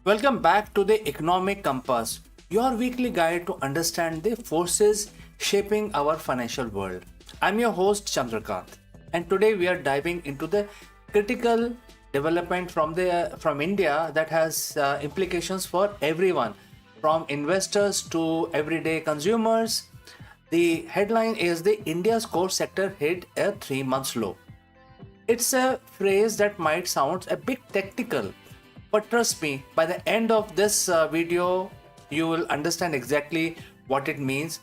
Welcome back to the Economic Compass, your weekly guide to understand the forces shaping our financial world. I'm your host Chandrakant, and today we are diving into the critical development from India that has implications for everyone, from investors to everyday consumers. The headline is the India's core sector hit a 3 month low. It's a phrase that might sound a bit technical, but trust me, by the end of this video, you will understand exactly what it means,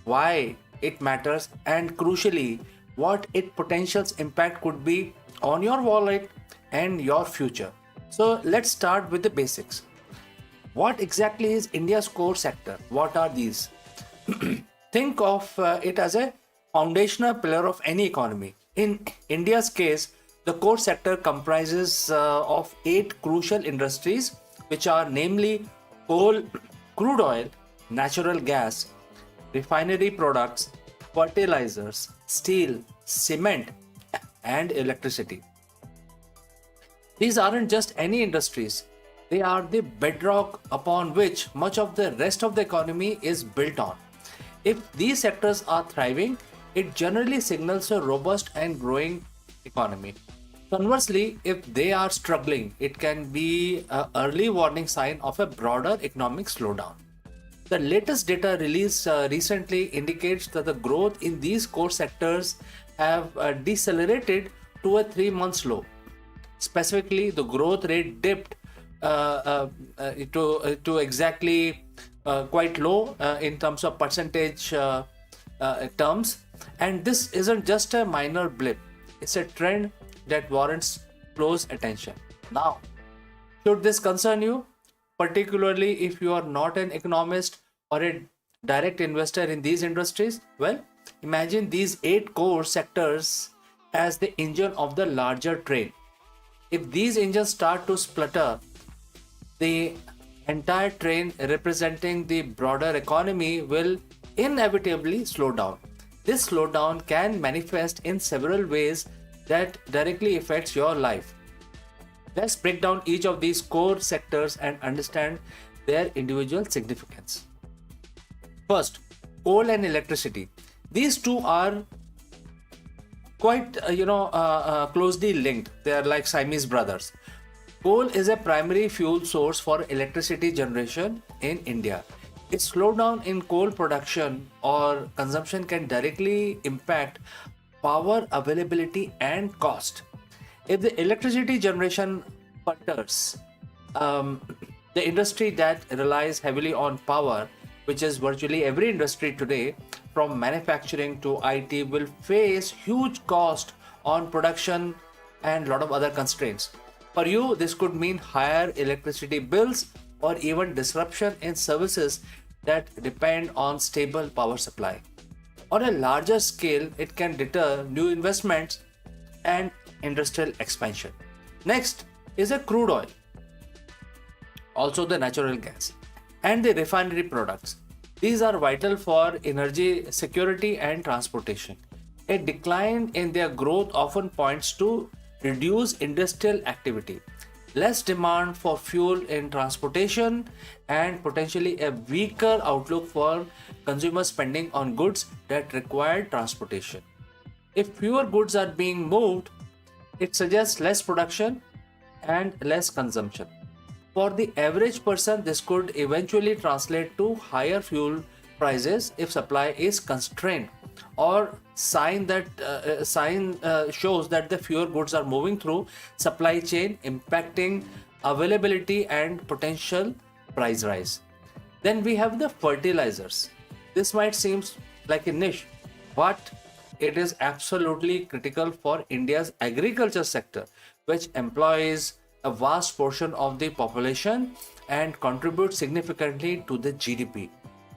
why it matters, and crucially, what its potential impact could be on your wallet and your future. So let's start with the basics. What exactly is India's core sector? What are these? Think of it as a foundational pillar of any economy. In India's case, the core sector comprises of eight crucial industries, which are namely coal, crude oil, natural gas, refinery products, fertilizers, steel, cement, and electricity. These aren't just any industries, they are the bedrock upon which much of the rest of the economy is built on. If these sectors are thriving, it generally signals a robust and growing economy. Conversely, if they are struggling, it can be an early warning sign of a broader economic slowdown. The latest data released recently indicates that the growth in these core sectors have decelerated to a 3 month low. Specifically, the growth rate dipped to exactly quite low in terms of percentage terms, and this isn't just a minor blip, it's a trend that warrants close attention. Now, should this concern you, particularly if you are not an economist or a direct investor in these industries? Well, imagine these eight core sectors as the engine of the larger train. If these engines start to splutter, the entire train representing the broader economy will inevitably slow down. This slowdown can manifest in several ways that directly affects your life. Let's break down each of these core sectors and understand their individual significance. First, coal and electricity. These two are quite closely linked. They are like Siamese brothers. Coal is a primary fuel source for electricity generation in India. A slowdown in coal production or consumption can directly impact power availability and cost. If the electricity generation sputters, the industry that relies heavily on power, which is virtually every industry today, from manufacturing to IT, will face huge cost on production and a lot of other constraints. For you, this could mean higher electricity bills or even disruption in services that depend on stable power supply. On a larger scale, it can deter new investments and industrial expansion. Next is a crude oil, also the natural gas, and the refinery products. These are vital for energy security and transportation. A decline in their growth often points to reduced industrial activity, less demand for fuel in transportation, and potentially a weaker outlook for consumer spending on goods that require transportation. If fewer goods are being moved, it suggests less production and less consumption. For the average person, this could eventually translate to higher fuel prices if supply is constrained, or sign shows that the fewer goods are moving through supply chain, impacting availability and potential price rise. Then we have the fertilizers. This might seem like a niche, but it is absolutely critical for India's agriculture sector, which employs a vast portion of the population and contributes significantly to the GDP.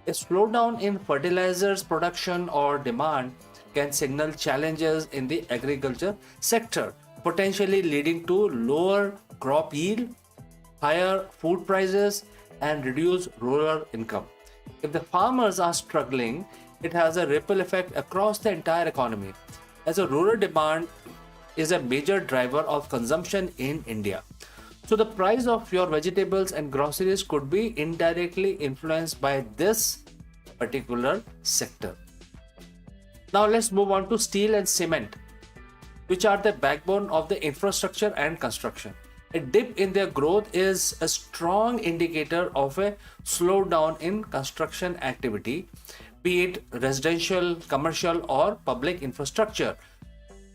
A slowdown in fertilizers production or demand can signal challenges in the agriculture sector, potentially leading to lower crop yield, higher food prices, and reduced rural income. If the farmers are struggling, it has a ripple effect across the entire economy, as a rural demand is a major driver of consumption in India. So the price of your vegetables and groceries could be indirectly influenced by this particular sector. Now let's move on to steel and cement, which are the backbone of the infrastructure and construction. A dip in their growth is a strong indicator of a slowdown in construction activity, be it residential, commercial, or public infrastructure,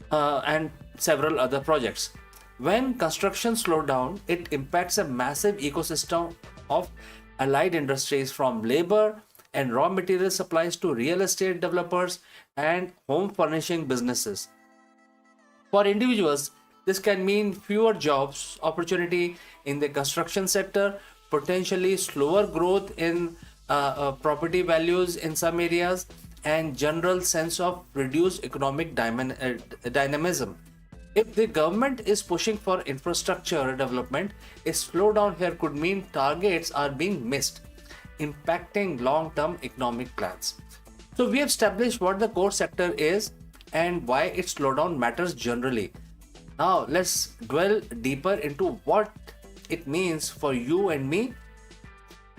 and several other projects. When construction slows down, it impacts a massive ecosystem of allied industries, from labor and raw material supplies to real estate developers and home furnishing businesses. For individuals, this can mean fewer jobs opportunity in the construction sector, potentially slower growth in property values in some areas, and general sense of reduced economic dynamism. If the government is pushing for infrastructure development, a slowdown here could mean targets are being missed, impacting long-term economic plans. So we have established what the core sector is and why its slowdown matters generally. Now let's dwell deeper into what it means for you and me.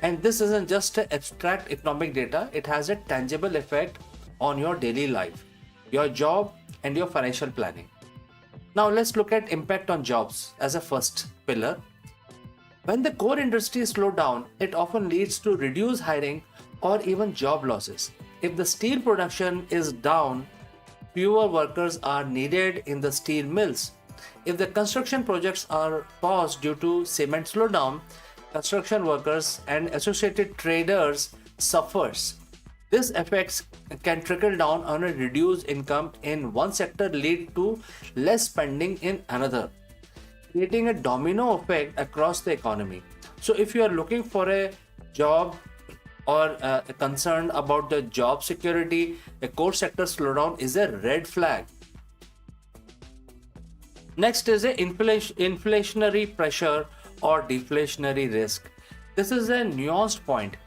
And this isn't just an abstract economic data, it has a tangible effect on your daily life, your job, and your financial planning. Now let's look at impact on jobs as a first pillar. When the core industries slow down, it often leads to reduced hiring or even job losses. If the steel production is down, fewer workers are needed in the steel mills. If the construction projects are paused due to cement slowdown, construction workers and associated traders suffers. This effects can trickle down on a reduced income in one sector, lead to less spending in another, creating a domino effect across the economy. So if you are looking for a job or concerned about the job security, a core sector slowdown is a red flag. Next is a inflationary pressure or deflationary risk. This is a nuanced point.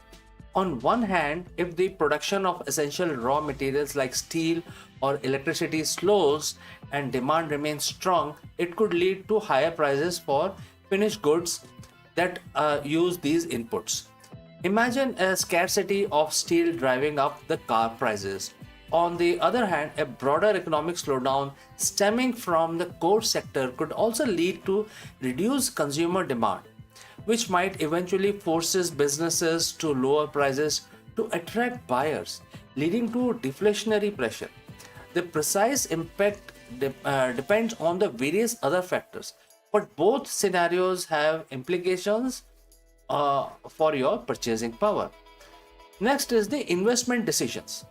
On one hand, if the production of essential raw materials like steel or electricity slows and demand remains strong, it could lead to higher prices for finished goods that use these inputs. Imagine a scarcity of steel driving up the car prices. On the other hand, a broader economic slowdown stemming from the core sector could also lead to reduced consumer demand, which might eventually forces businesses to lower prices to attract buyers, leading to deflationary pressure. The precise impact depends on the various other factors, but both scenarios have implications for your purchasing power. Next is the investment decisions.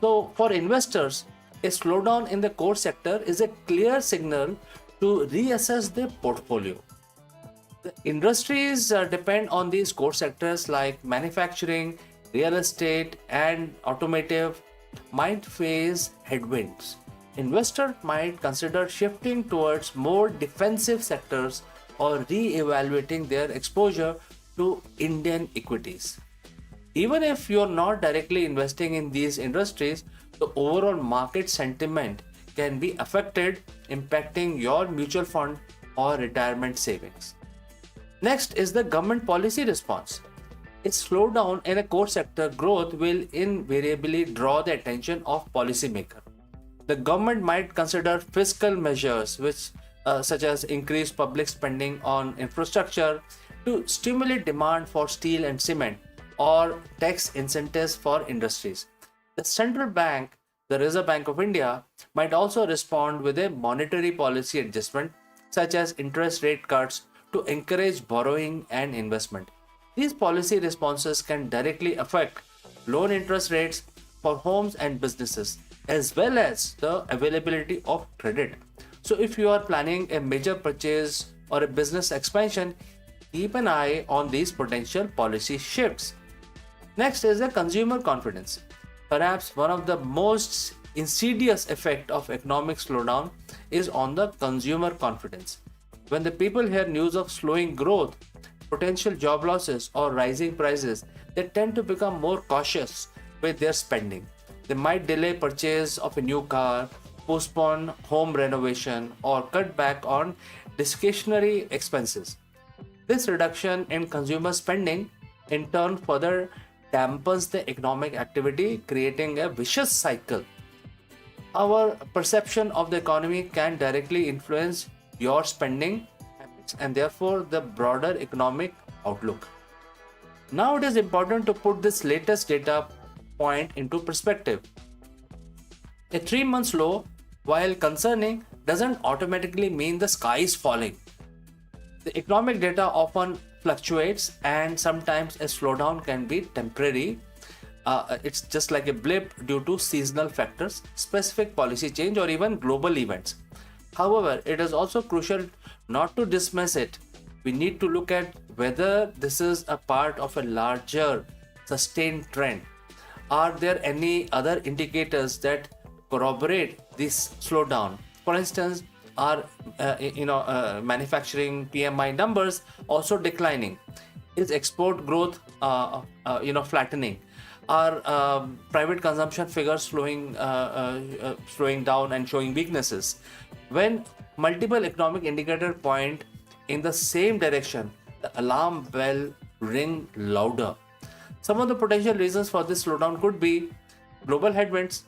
So, for investors, a slowdown in the core sector is a clear signal to reassess their portfolio. The industries depend on these core sectors like manufacturing, real estate, and automotive might face headwinds. Investors might consider shifting towards more defensive sectors or re-evaluating their exposure to Indian equities. Even if you're not directly investing in these industries, the overall market sentiment can be affected, impacting your mutual fund or retirement savings. Next is the government policy response. A slowdown in a core sector growth will invariably draw the attention of policymakers. The government might consider fiscal measures, which such as increased public spending on infrastructure to stimulate demand for steel and cement, or tax incentives for industries. The central bank, the Reserve Bank of India, might also respond with a monetary policy adjustment, such as interest rate cuts, to encourage borrowing and investment. These policy responses can directly affect loan interest rates for homes and businesses, as well as the availability of credit. So, if you are planning a major purchase or a business expansion, keep an eye on these potential policy shifts. Next is the consumer confidence. Perhaps one of the most insidious effects of economic slowdown is on the consumer confidence. When the people hear news of slowing growth, potential job losses, or rising prices, they tend to become more cautious with their spending. They might delay purchase of a new car, postpone home renovation, or cut back on discretionary expenses. This reduction in consumer spending in turn further dampens the economic activity, creating a vicious cycle. Our perception of the economy can directly influence your spending habits and therefore the broader economic outlook. Now it is important to put this latest data point into perspective. A 3 month low, while concerning, doesn't automatically mean the sky is falling. The economic data often fluctuates, and sometimes a slowdown can be temporary. It's just like a blip due to seasonal factors, specific policy change, or even global events. However, it is also crucial not to dismiss it. We need to look at whether this is a part of a larger sustained trend. Are there any other indicators that corroborate this slowdown? For instance, are manufacturing PMI numbers also declining? Is export growth flattening? Are private consumption figures slowing down and showing weaknesses? When multiple economic indicators point in the same direction, the alarm bell ring louder. Some of the potential reasons for this slowdown could be global headwinds.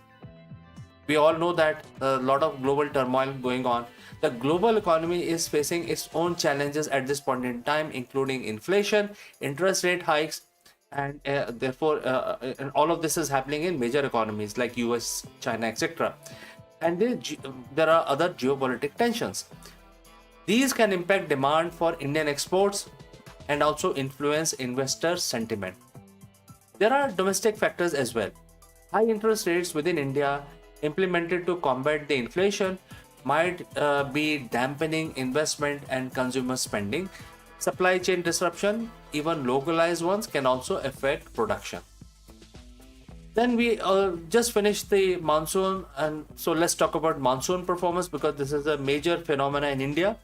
We all know that a lot of global turmoil going on. The global economy is facing its own challenges at this point in time, including inflation, interest rate hikes, and and all of this is happening in major economies like US, China, etc. And there are other geopolitical tensions. These can impact demand for Indian exports and also influence investor sentiment. There are domestic factors as well. High interest rates within India implemented to combat the inflation might be dampening investment and consumer spending. Supply chain disruption, even localized ones, can also affect production. Then we just finished the monsoon, and so let's talk about monsoon performance because this is a major phenomena in India.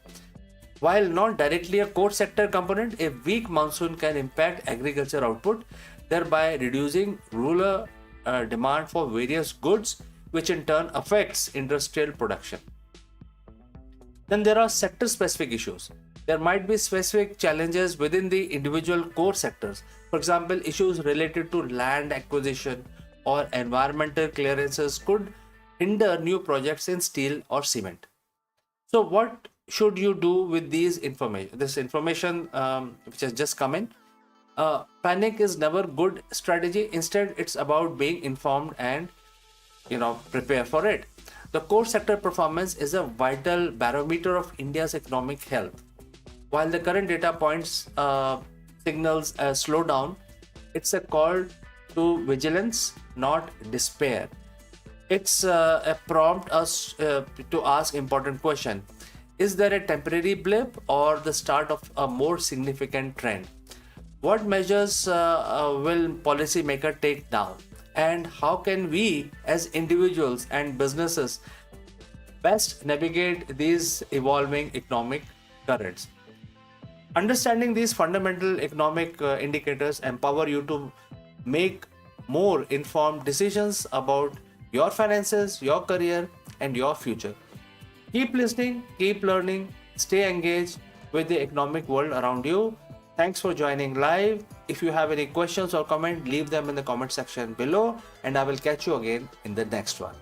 While not directly a core sector component, a weak monsoon can impact agriculture output, thereby reducing rural demand for various goods, which in turn affects industrial production. Then there are sector specific issues. There might be specific challenges within the individual core sectors. For example, issues related to land acquisition or environmental clearances could hinder new projects in steel or cement. So what should you do with this information which has just come in? Panic is never good strategy. Instead, it's about being informed and prepare for it. The core sector performance is a vital barometer of India's economic health. While the current data points signals a slowdown, it's a call to vigilance, not despair. It's a prompt us to ask important question. Is there a temporary blip or the start of a more significant trend? What measures will policymaker take now? And how can we as individuals and businesses best navigate these evolving economic currents? Understanding these fundamental economic indicators empower you to make more informed decisions about your finances, your career, and your future. Keep listening, keep learning, stay engaged with the economic world around you. Thanks for joining live. If you have any questions or comments, leave them in the comment section below, and I will catch you again in the next one.